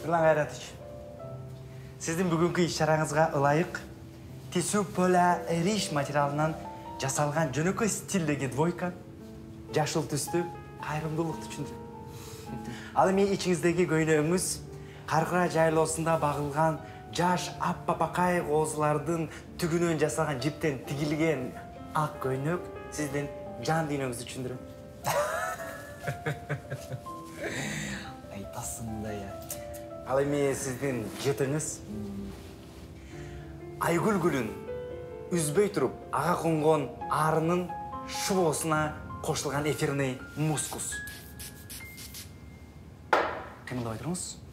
Нурлан Кайратович, сіздің бүгінгі иш-шараңызға ылайық тесу поля риш материалынан жасалған жөнөкөй стилдегі двойка, жашыл түсті қайрымдылықты түшіндіреді. Ал эми ичиңиздеги көйнөгүңүз Каркыра жайлоосунда багылган жаш аппапакай коозулардын түгүнөн жасалган жиптен тигилген ак көйнөк сиздин жан дүйнөңүздү түшүндүрөт. Айтасың да я. Ал эми сиздин жытыңыз Айгүл гүлүн үзбөй туруп ага конгон арынын шубоосуна кошулган эфирный мускус. Кимди айтырыңыз?